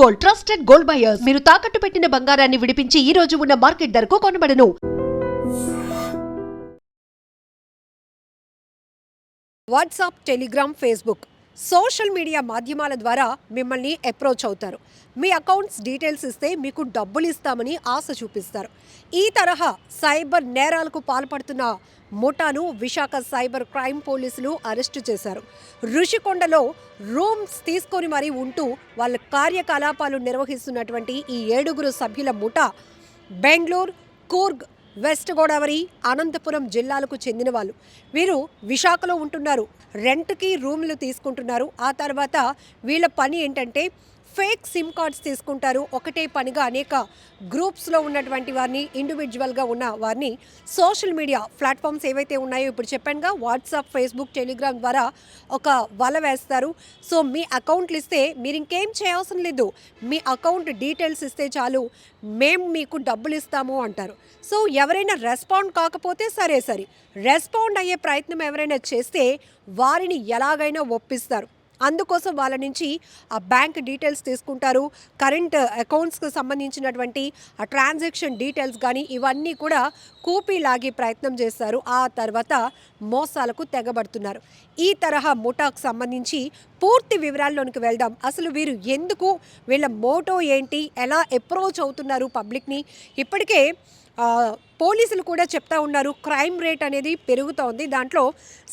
Gold, trusted gold buyers. మీరు తాకట్టు పెట్టిన బంగారాన్ని విడిపించి ఈ రోజు ఉన్న మార్కెట్ ధరకు కొనబడను. WhatsApp, Telegram, Facebook social media మాధ్యమాల ద్వారా మిమ్మల్ని అప్రోచ్ అవుతారు. మీ అకౌంట్స్ డీటెయిల్స్ ఇస్తే మీకు డబ్బులు ఇస్తామని ఆశ చూపిస్తారు. ఈ తరహా సైబర్ నేరాలకు పాల్పడుతున్న ముఠాను విశాఖ సైబర్ క్రైమ్ పోలీసులు అరెస్టు చేశారు. ఋషికొండలో రూమ్స్ తీసుకొని మరీ ఉంటూ వాళ్ళ కార్యకలాపాలు నిర్వహిస్తున్నటువంటి ఈ 7 సభ్యుల ముఠా బెంగళూరు, కూర్గ్, వెస్ట్ గోదావరి, అనంతపురం జిల్లాలకు చెందిన వాళ్ళు. వీరు విశాఖలో ఉంటున్నారు. రెంట్కి రూమ్లు తీసుకుంటున్నారు. ఆ తర్వాత వీళ్ళ పని ఏంటంటే ఫేక్ సిమ్ కార్డ్స్ తీసుకుంటారు. ఒకటే పనిగా అనేక గ్రూప్స్లో ఉన్నటువంటి వారిని, ఇండివిజువల్గా ఉన్న వారిని సోషల్ మీడియా ప్లాట్ఫామ్స్ ఏవైతే ఉన్నాయో ఇప్పుడు చెప్పానుగా, వాట్సాప్, ఫేస్బుక్, టెలిగ్రామ్ ద్వారా ఒక వల వేస్తారు. సో మీ అకౌంట్లు ఇస్తే మీరు ఇంకేం చేయవసరం లేదు, మీ అకౌంట్ డీటెయిల్స్ ఇస్తే చాలు, మేము మీకు డబ్బులు ఇస్తాము అంటారు. సో ఎవరైనా రెస్పాండ్ కాకపోతే సరే, రెస్పాండ్ అయ్యే ప్రయత్నం ఎవరైనా చేస్తే వారిని ఎలాగైనా ఒప్పిస్తారు. అందుకోసం వాళ్ళ నుంచి ఆ బ్యాంక్ డీటెయిల్స్ తీసుకుంటారు. కరెంట్ అకౌంట్స్కి సంబంధించినటువంటి ఆ ట్రాన్సాక్షన్ డీటెయిల్స్ కానీ ఇవన్నీ కూడా కూపీ లాగే ప్రయత్నం చేస్తారు. ఆ తర్వాత మోసాలకు తెగబడుతున్నారు. ఈ తరహా ముఠాకు సంబంధించి పూర్తి వివరాల్లోనికి వెళ్దాం. అసలు వీరు ఎందుకు, వీళ్ళ మోటో ఏంటి, ఎలా అప్రోచ్ అవుతున్నారు పబ్లిక్ని. ఇప్పటికే పోలీసులు కూడా చెప్తా ఉన్నారు, క్రైమ్ రేట్ అనేది పెరుగుతోంది. దాంట్లో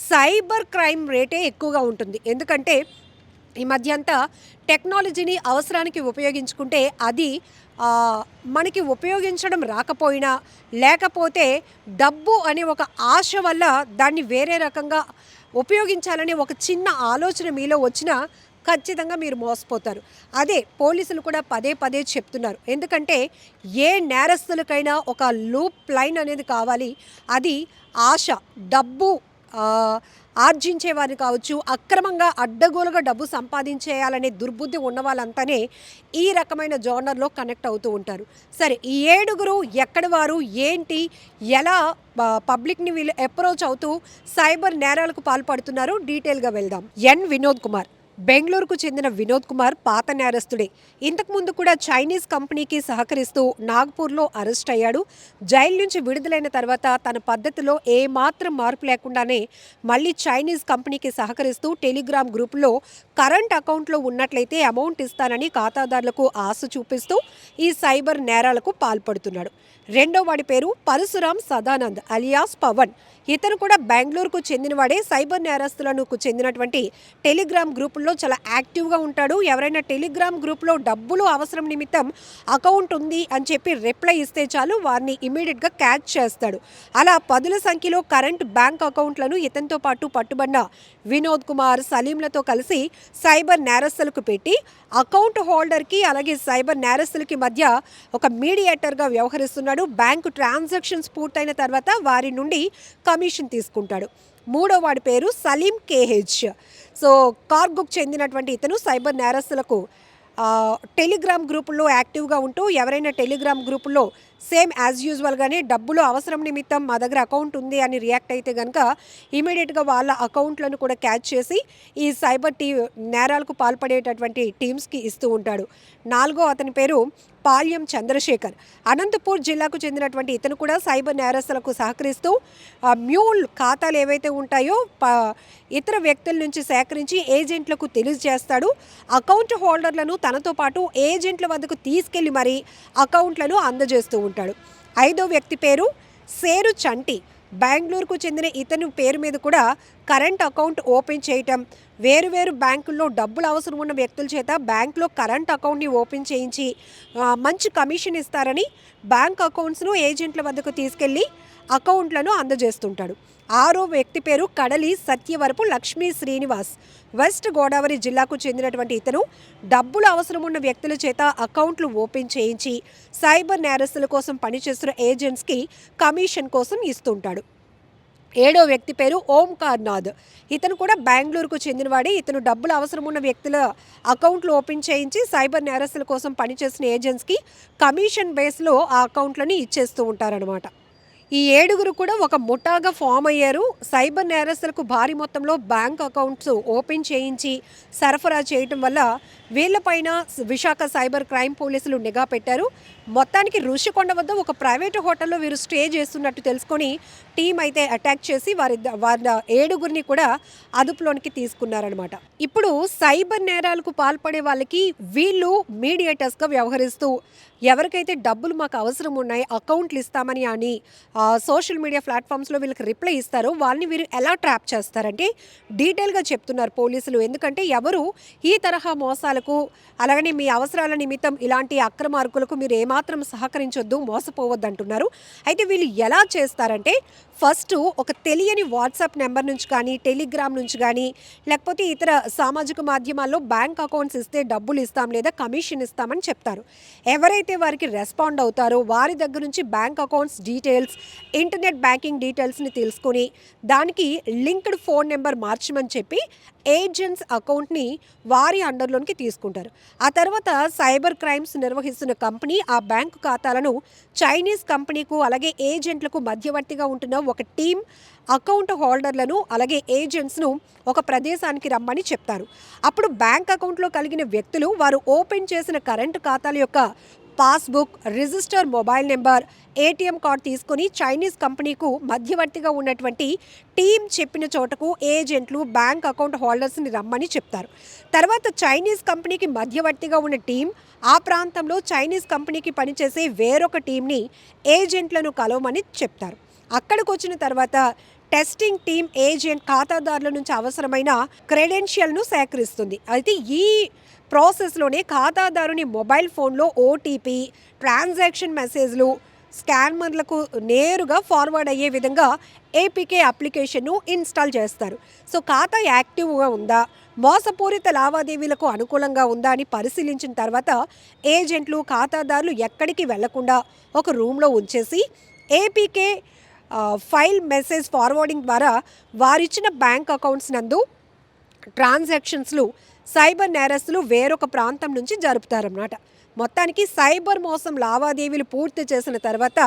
సైబర్ క్రైమ్ రేటే ఎక్కువగా ఉంటుంది. ఎందుకంటే ఈ మధ్య అంతా టెక్నాలజీని అవసరానికి ఉపయోగించుకుంటే అది మనకి ఉపయోగించడం రాకపోయినా, లేకపోతే డబ్బు అనే ఒక ఆశ వల్ల దాన్ని వేరే రకంగా ఉపయోగించాలనే ఒక చిన్న ఆలోచన మీలో వచ్చినా ఖచ్చితంగా మీరు మోసపోతారు. అదే పోలీసులు కూడా పదే చెప్తున్నారు. ఎందుకంటే ఏ నేరస్తులకైనా ఒక లూప్ లైన్ అనేది కావాలి. అది ఆశ, డబ్బు ఆర్జించే వారిని కావచ్చు, అక్రమంగా అడ్డగోలుగా డబ్బు సంపాదించేయాలనే దుర్బుద్ధి ఉన్న వాళ్ళంతానే ఈ రకమైన జోనర్లో కనెక్ట్ అవుతూ ఉంటారు. సరే, ఈ 7 ఎక్కడి వారు, ఏంటి, ఎలా పబ్లిక్ని వీళ్ళు అప్రోచ్ అవుతూ సైబర్ నేరాలకు పాల్పడుతున్నారు, డీటెయిల్గా వెళ్దాం. వినోద్ కుమార్, బెంగళూరుకు చెందిన వినోద్ కుమార్ పాత నేరస్తుడే. ఇంతకుముందు కూడా చైనీస్ కంపెనీకి సహకరిస్తూ నాగ్పూర్లో అరెస్ట్ అయ్యాడు. జైలు నుంచి విడుదలైన తర్వాత తన పద్ధతిలో ఏమాత్రం మార్పు లేకుండానే మళ్ళీ చైనీస్ కంపెనీకి సహకరిస్తూ టెలిగ్రామ్ గ్రూపులో కరెంట్ అకౌంట్లో ఉన్నట్లయితే అమౌంట్ ఇస్తానని ఖాతాదారులకు ఆశ చూపిస్తూ ఈ సైబర్ నేరాలకు పాల్పడుతున్నాడు. రెండో వాడి పేరు పరశురాం సదానంద్ అలియాస్ పవన్. ఇతను కూడా బెంగళూరుకు చెందినవాడే. సైబర్ నేరస్తులకు చెందినటువంటి టెలిగ్రామ్ గ్రూపుల్లో చాలా యాక్టివ్గా ఉంటాడు. ఎవరైనా టెలిగ్రామ్ గ్రూప్లో డబ్బులు అవసరం నిమిత్తం అకౌంట్ ఉంది అని చెప్పి రిప్లై ఇస్తే చాలు, వారిని ఇమీడియట్గా క్యాచ్ చేస్తాడు. అలా 10ల సంఖ్యలో కరెంట్ బ్యాంక్ అకౌంట్లను ఇతనితో పాటు పట్టుబడిన వినోద్ కుమార్, సలీంలతో కలిసి సైబర్ నేరస్తులకు పెట్టి అకౌంట్ హోల్డర్కి అలాగే సైబర్ నేరస్తులకి మధ్య ఒక మీడియేటర్గా వ్యవహరిస్తున్నాడు. బ్యాంకు ట్రాన్సాక్షన్స్ పూర్తయిన తర్వాత వారి నుండి కమిషన్ తీసుకుంటాడు. మూడో వాడి పేరు సలీం కేహెచ్. సో కార్గుకు చెందినటువంటి ఇతను సైబర్ నేరస్తులకు టెలిగ్రామ్ గ్రూపుల్లో యాక్టివ్గా ఉంటూ ఎవరైనా టెలిగ్రామ్ గ్రూపుల్లో సేమ్ యాజ్ యూజువల్గానే డబ్బులు అవసరం నిమిత్తం మా దగ్గర అకౌంట్ ఉంది అని రియాక్ట్ అయితే కనుక ఇమీడియట్గా వాళ్ళ అకౌంట్లను కూడా క్యాచ్ చేసి ఈ సైబర్ నేరాలకు పాల్పడేటటువంటి టీమ్స్కి ఇస్తూ ఉంటాడు. నాలుగో అతని పేరు పాల్యం చంద్రశేఖర్. అనంతపూర్ జిల్లాకు చెందినటువంటి ఇతను కూడా సైబర్ నేరస్తులకు సహకరిస్తూ మ్యూల్ ఖాతాలు ఏవైతే ఉంటాయో ఇతర వ్యక్తుల నుంచి సేకరించి ఏజెంట్లకు తెలియజేస్తాడు. అకౌంట్ హోల్డర్లను తనతో పాటు ఏజెంట్ల వద్దకు తీసుకెళ్లి మరీ అకౌంట్లను అందజేస్తూ ఉంటాడు. ఐదో వ్యక్తి పేరు సేరు చంటి. బెంగళూరుకు చెందిన ఇతను పేరు మీద కూడా కరెంట్ అకౌంట్ ఓపెన్ చేయటం, వేరు బ్యాంకుల్లో డబ్బులు అవసరం ఉన్న వ్యక్తుల చేత బ్యాంకులో కరెంట్ అకౌంట్ని ఓపెన్ చేయించి మంచి కమిషన్ ఇస్తారని బ్యాంక్ అకౌంట్స్ను ఏజెంట్ల వద్దకు తీసుకెళ్ళి అకౌంట్లను అందజేస్తుంటాడు. ఆరో వ్యక్తి పేరు కడలి సత్యవరపు లక్ష్మీ శ్రీనివాస్. వెస్ట్ గోదావరి జిల్లాకు చెందినటువంటి ఇతను డబ్బులు అవసరం ఉన్న వ్యక్తుల చేత అకౌంట్లు ఓపెన్ చేయించి సైబర్ నేరస్తుల కోసం పనిచేస్తున్న ఏజెంట్స్కి కమిషన్ కోసం ఇస్తుంటాడు. ఏడో వ్యక్తి పేరు ఓంకార్ నాథ్. ఇతను కూడా బెంగళూరుకు చెందినవాడే. ఇతను డబ్బులు అవసరం ఉన్న వ్యక్తుల అకౌంట్లు ఓపెన్ చేయించి సైబర్ నేరస్తుల కోసం పనిచేసిన ఏజెంట్స్కి కమిషన్ బేస్లో ఆ అకౌంట్లని ఇచ్చేస్తూ ఉంటారనమాట. ఈ 7 కూడా ఒక ముఠాగా ఫామ్ అయ్యారు. సైబర్ నేరస్తులకు భారీ మొత్తంలో బ్యాంక్ అకౌంట్స్ ఓపెన్ చేయించి సరఫరా చేయటం వల్ల వీళ్ళపైన విశాఖ సైబర్ క్రైమ్ పోలీసులు నిఘా పెట్టారు. మొత్తానికి ఋషికొండ వద్ద ఒక ప్రైవేటు హోటల్లో వీరు స్టే చేస్తున్నట్టు తెలుసుకొని టీం అయితే అటాక్ చేసి వారి 7గురిని కూడా అదుపులోనికి తీసుకున్నారనమాట. ఇప్పుడు సైబర్ నేరాలకు పాల్పడే వాళ్ళకి వీళ్ళు మీడియేటర్స్గా వ్యవహరిస్తూ ఎవరికైతే డబ్బులు మాకు అవసరం ఉన్నాయి అకౌంట్లు ఇస్తామని అని సోషల్ మీడియా ప్లాట్ఫామ్స్లో వీళ్ళకి రిప్లై ఇస్తారో వాళ్ళని వీరు ఎలా ట్రాప్ చేస్తారంటే డీటెయిల్గా చెప్తున్నారు పోలీసులు. ఎందుకంటే ఎవరు ఈ తరహా మోసాలకు అలాగని మీ అవసరాల నిమిత్తం ఇలాంటి అక్రమార్కులకు మీరు ఏమాత్రం సహకరించొద్దు, మోసపోవద్దు అంటున్నారు. అయితే వీళ్ళు ఎలా చేస్తారంటే ఫస్ట్ ఒక తెలియని వాట్సాప్ నెంబర్ నుంచి కానీ టెలిగ్రామ్ నుంచి కానీ లేకపోతే ఇతర సామాజిక మాధ్యమాల్లో బ్యాంక్ అకౌంట్స్ ఇస్తే డబ్బులు ఇస్తాం లేదా కమిషన్ ఇస్తామని చెప్తారు. ఎవరైతే వారికి రెస్పాండ్ అవుతారో వారి దగ్గర నుంచి bank accounts details, internet banking డీటెయిల్స్ని తెలుసుకొని దానికి లింక్డ్ ఫోన్ నెంబర్ మార్చమని చెప్పి ఏజెంట్స్ అకౌంట్ని వారి అండర్లోనికి తీసుకుంటారు. ఆ తర్వాత సైబర్ క్రైమ్స్ నిర్వహిస్తున్న కంపెనీ ఆ బ్యాంకు ఖాతాలను చైనీస్ కంపెనీకు అలాగే ఏజెంట్లకు మధ్యవర్తిగా ఉంటున్న ఒక టీం అకౌంట్ హోల్డర్లను అలాగే ఏజెంట్స్ను ఒక ప్రదేశానికి రమ్మని చెప్తారు. అప్పుడు బ్యాంక్ అకౌంట్లో కలిగిన వ్యక్తులు వారు ఓపెన్ చేసిన కరెంటు ఖాతాల యొక్క passbook, register mobile number, ATM card తీసుకొని చైనీస్ కంపెనీకు మధ్యవర్తిగా ఉన్నటువంటి టీం చెప్పిన చోటకు ఏజెంట్లు బ్యాంక్ అకౌంట్ హోల్డర్స్ని రమ్మని చెప్తారు. తర్వాత చైనీస్ కంపెనీకి మధ్యవర్తిగా ఉన్న టీం ఆ ప్రాంతంలో చైనీస్ కంపెనీకి పనిచేసే వేరొక టీంని ఏజెంట్లను కలవమని చెప్తారు. అక్కడికి వచ్చిన తర్వాత టెస్టింగ్ టీం ఏజెంట్ ఖాతాదారుల నుంచి అవసరమైన క్రెడెన్షియల్ను సేకరిస్తుంది. అయితే ఈ ప్రాసెస్లోనే ఖాతాదారుని మొబైల్ ఫోన్లో ఓటీపీ, ట్రాన్సాక్షన్ మెసేజ్లు స్కామర్లకు నేరుగా ఫార్వర్డ్ అయ్యే విధంగా ఏపీకే అప్లికేషన్ను ఇన్స్టాల్ చేస్తారు. సో ఖాతా యాక్టివ్గా ఉందా, మోసపూరిత లావాదేవీలకు అనుకూలంగా ఉందా అని పరిశీలించిన తర్వాత ఏజెంట్లు ఖాతాదారులు ఎక్కడికి వెళ్లకుండా ఒక రూమ్లో ఉంచేసి ఏపీకే ఫైల్ మెసేజ్ ఫార్వర్డింగ్ ద్వారా వారిచ్చిన బ్యాంక్ అకౌంట్స్ నందు ట్రాన్సాక్షన్స్లు సైబర్ నేరస్తులు వేరొక ప్రాంతం నుంచి జరుపుతారన్నమాట. మొత్తానికి సైబర్ మోసం లావాదేవీలు పూర్తి చేసిన తర్వాత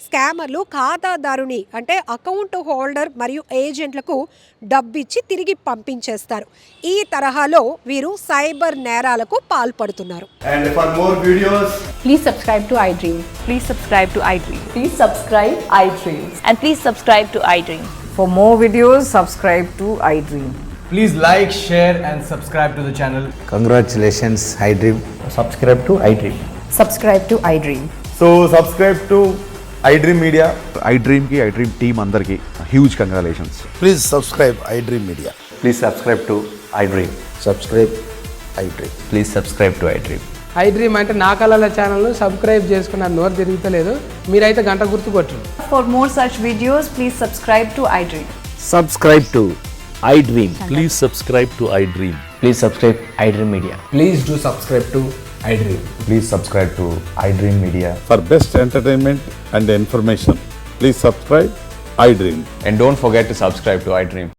స్కామర్లు ఖాతాదారుని అంటే అకౌంట్ హోల్డర్ మరియు ఏజెంట్లకు డబ్బిచ్చి తిరిగి పంపించేస్తారు. ఈ తరహాలో వీరు సైబర్ నేరాలకు పాల్పడుతున్నారు. And for more videos, Please subscribe to iDream. Please subscribe to iDream. Please subscribe iDream. And please subscribe to iDream. For more videos, subscribe to iDream. please like, share and subscribe to the channel. Congratulations, iDream. Subscribe to iDream. Subscribe to iDream. So subscribe to iDream Media. iDream ki iDream team andarki huge congratulations. Please subscribe iDream Media. Please subscribe to iDream. Subscribe iDream. Please subscribe to iDream. iDream అంటే నా కళల ఛానల్ను subscribe చేసుకున్న నోరు తిరుగుతలేదు, మీరైతే గంట గుర్తు కొట్టండి. For more such videos, please subscribe to iDream. Subscribe to iDream. Please subscribe to iDream. Please subscribe iDream Media. Please do subscribe to iDream. Please subscribe to iDream Media. For best entertainment and information, please subscribe iDream. And don't forget to subscribe to iDream.